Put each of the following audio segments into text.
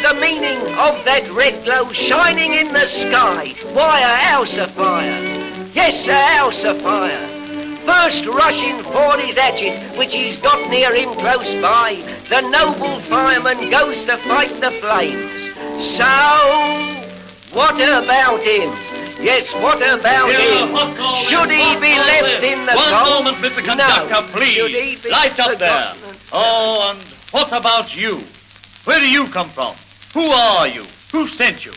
the meaning of that red glow shining in the sky? Why, a house afire. Yes, a house afire. First rushing for his hatchet, which he's got near him close by, the noble fireman goes to fight the flames. So, what about him? Yes, what about him? Should he be left in the cold? One moment, Mr. Conductor, please. Light up there. Oh, and what about you? Where do you come from? Who are you? Who sent you?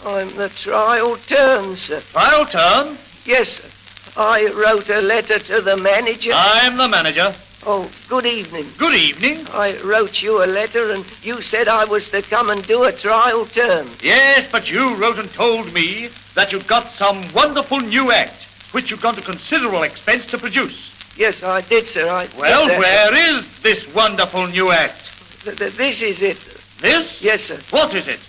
I'm the trial turn, sir. Trial turn? Yes, sir. I wrote a letter to the manager. I'm the manager. Oh, good evening. Good evening. I wrote you a letter and you said I was to come and do a trial turn. Yes, but you wrote and told me that you'd got some wonderful new act, which you've gone to considerable expense to produce. Yes, I did, sir. Well, where is this wonderful new act? This is it. This? Yes, sir. What is it?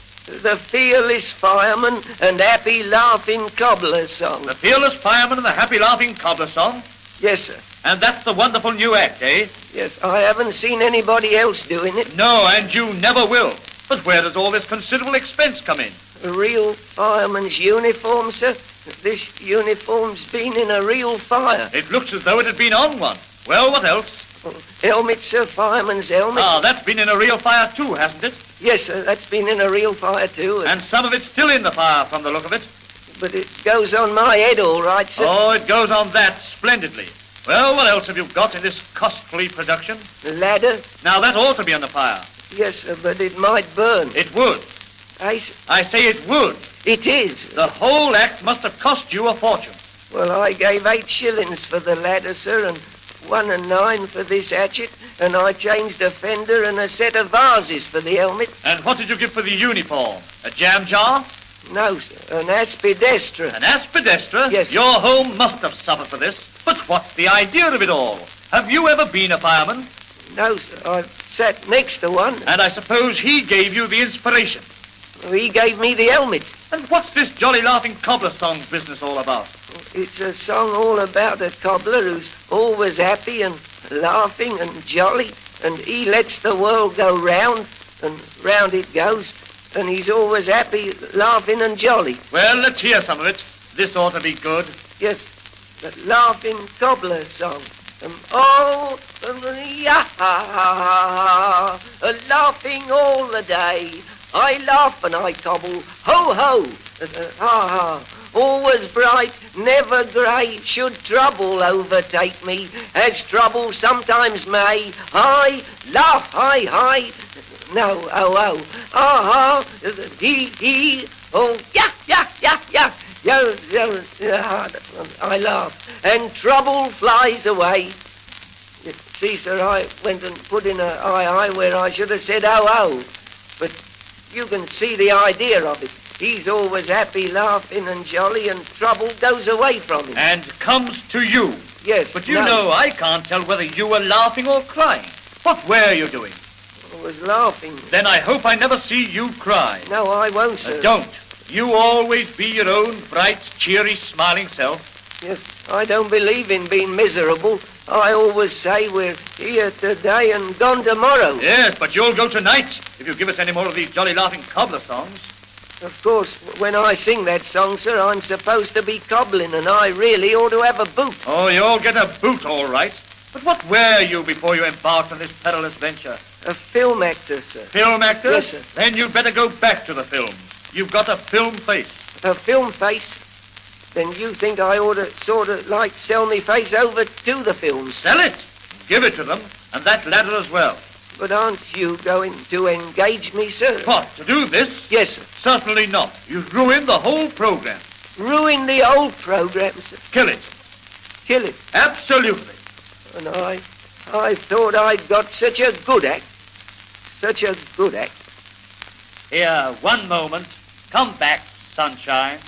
The Fearless Fireman and Happy Laughing Cobbler song. The Fearless Fireman and the Happy Laughing Cobbler song? Yes, sir. And that's the wonderful new act, eh? Yes, I haven't seen anybody else doing it. No, and you never will. But where does all this considerable expense come in? A real fireman's uniform, sir. This uniform's been in a real fire. It looks as though it had been on one. Well, what else? Helmet, sir, fireman's helmet. Ah, that's been in a real fire too, hasn't it? Yes, sir, that's been in a real fire too. And some of it's still in the fire from the look of it. But it goes on my head all right, sir. Oh, it goes on that splendidly. Well, what else have you got in this costly production? The ladder. Now, that ought to be on the fire. Yes, sir, but it might burn. It would. I say it would. It is. The whole act must have cost you a fortune. Well, I gave 8 shillings for the ladder, sir, and 1 and 9 for this hatchet, and I changed a fender and a set of vases for the helmet. And what did you give for the uniform? A jam jar? No, sir, an aspidestra. An aspidestra? Yes. Your home must have suffered for this. But what's the idea of it all? Have you ever been a fireman? No, sir, I've sat next to one. And I suppose he gave you the inspiration. He gave me the helmet. And what's this jolly laughing cobbler song business all about? It's a song all about a cobbler who's always happy and laughing and jolly, and he lets the world go round, and round it goes, and he's always happy, laughing and jolly. Well, let's hear some of it. This ought to be good. Yes, the laughing cobbler song. Laughing all the day. I laugh and I cobble, ho ho, ha ha. Always bright, never grey, should trouble overtake me, as trouble sometimes may. I laugh, hi, hi, no, oh, oh, ah, ha, he, oh, yeah, I laugh, and trouble flies away. See, sir, I went and put in a I where I should have said oh, but you can see the idea of it. He's always happy, laughing and jolly, and trouble goes away from him. And comes to you. Yes. But you know, I can't tell whether you were laughing or crying. What were you doing? I was laughing. Then I hope I never see you cry. No, I won't, sir. Don't. You always be your own bright, cheery, smiling self. Yes, I don't believe in being miserable. I always say we're here today and gone tomorrow. Yes, but you'll go tonight if you give us any more of these jolly laughing cobbler songs. Of course, when I sing that song, sir, I'm supposed to be cobbling, and I really ought to have a boot. Oh, you'll get a boot, all right. But what were you before you embarked on this perilous venture? A film actor, sir. Film actor? Yes, sir. Then you'd better go back to the film. You've got a film face. A film face? Then you think I ought to sort of like sell me face over to the films? Sell it. Give it to them, and that ladder as well. But aren't you going to engage me, sir? What, to do this? Yes, sir. Certainly not. You'd ruin the whole program. Ruin the old program, sir. Kill it. Kill it. Absolutely. And I thought I'd got such a good act. Such a good act. Here, one moment. Come back, sunshine.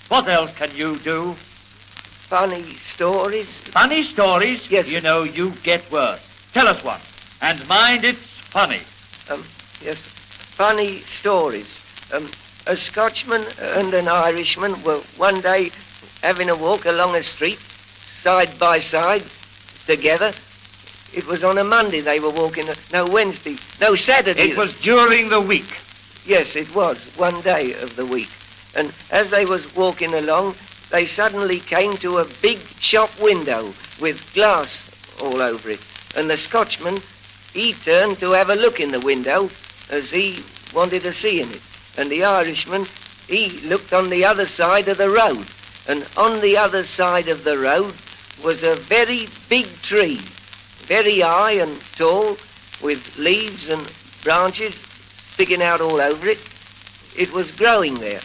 What else can you do? Funny stories. Funny stories? Yes, sir. You know, you get worse. Tell us one. And mind, it's funny. Yes, funny stories. A Scotchman and an Irishman were one day having a walk along a street, side by side, together. It was on a Monday they were walking, no, Wednesday, no, Saturday. It was during the week. Yes, it was, one day of the week. And as they was walking along, they suddenly came to a big shop window with glass all over it. And the Scotchman, he turned to have a look in the window as he wanted to see in it. And the Irishman, he looked on the other side of the road. And on the other side of the road was a very big tree, very high and tall, with leaves and branches sticking out all over it. It was growing there.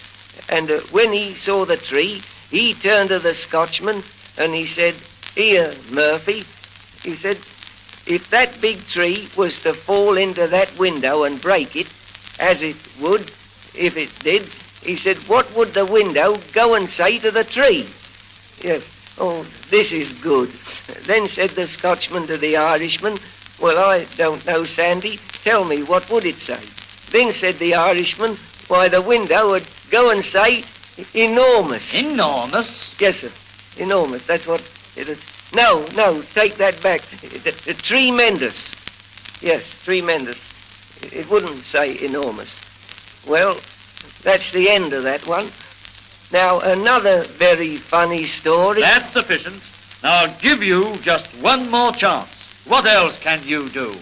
And when he saw the tree, he turned to the Scotchman and he said, "Here, Murphy," he said, "if that big tree was to fall into that window and break it, as it would if it did," he said, "what would the window go and say to the tree?" Yes, oh, this is good. Then said the Scotchman to the Irishman, "Well, I don't know, Sandy. Tell me, what would it say?" Then said the Irishman, "Why, the window would go and say, enormous." Enormous? Yes, sir. Enormous. That's what it is. No, take that back. Tremendous. Yes, tremendous. It wouldn't say enormous. Well, that's the end of that one. Now, another very funny story. That's sufficient. Now, I'll give you just one more chance. What else can you do?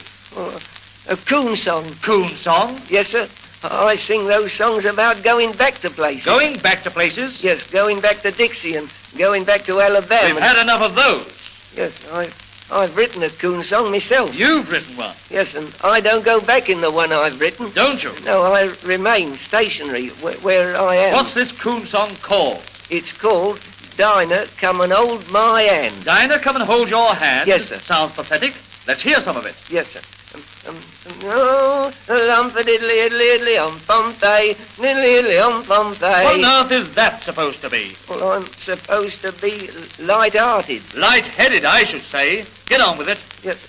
A coon song. Coon song? Yes, sir. I sing those songs about going back to places. Going back to places? Yes, going back to Dixie and going back to Alabama. We've had enough of those. Yes, I've written a coon song myself. You've written one? Yes, and I don't go back in the one I've written. Don't you? No, I remain stationary where I am. What's this coon song called? It's called Dinah, Come and Hold My Hand. Dinah, come and hold your hand. Yes, sir. Sounds pathetic. Let's hear some of it. Yes, sir. Oh, lumpa-diddly-diddly-diddly-um-pum-tay, diddly-diddly-um-pum-tay. What on earth is that supposed to be? Well, I'm supposed to be light-hearted. Light-headed, I should say. Get on with it. Yes.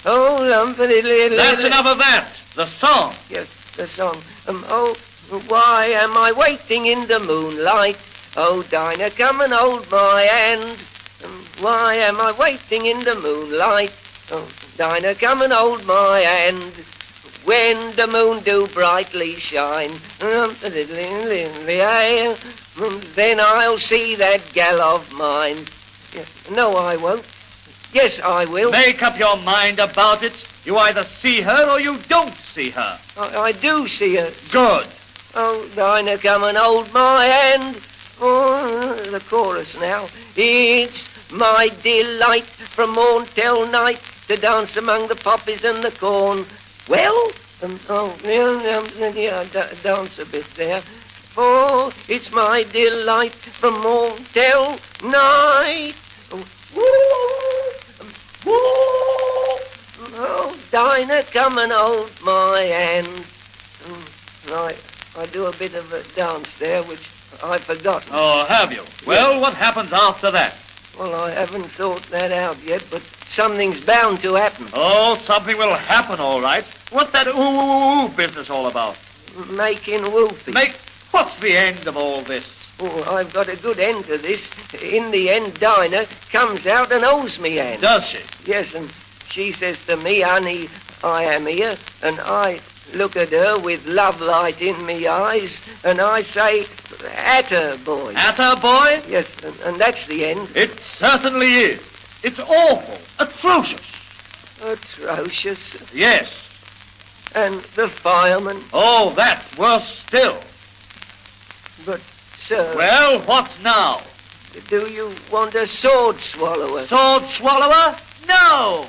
Oh, lumpa-diddly-diddly. That's enough of that. The song. Yes, the song. Oh, why am I waiting in the moonlight? Oh, Dinah, come and hold my hand. Why am I waiting in the moonlight? Oh, Dinah, come and hold my hand. When the moon do brightly shine, then I'll see that gal of mine. No, I won't. Yes, I will. Make up your mind about it. You either see her or you don't see her. I do see her. Good. Oh, Dinah, come and hold my hand. Oh, the chorus now. It's my delight from morn till night to dance among the poppies and the corn. Well, dance a bit there. For it's my delight from morn till night. Oh, Dinah, come and hold my hand. I do a bit of a dance there, which I've forgotten. Oh, have you? Well, what happens after that? Well, I haven't thought that out yet, but something's bound to happen. Oh, something will happen, all right. What's that ooh business all about? Making whoopee. What's the end of all this? Oh, I've got a good end to this. In the end, Dinah comes out and holds me hand. Does she? Yes, and she says to me, "Honey, I am here," and I look at her with love light in me eyes, and I say, "Atta boy." Atta boy? Yes, and that's the end. It certainly is. It's awful. Atrocious. Atrocious. Yes. And the fireman. Oh, that's worse still. But, sir... Well, what now? Do you want a sword swallower? Sword swallower? No!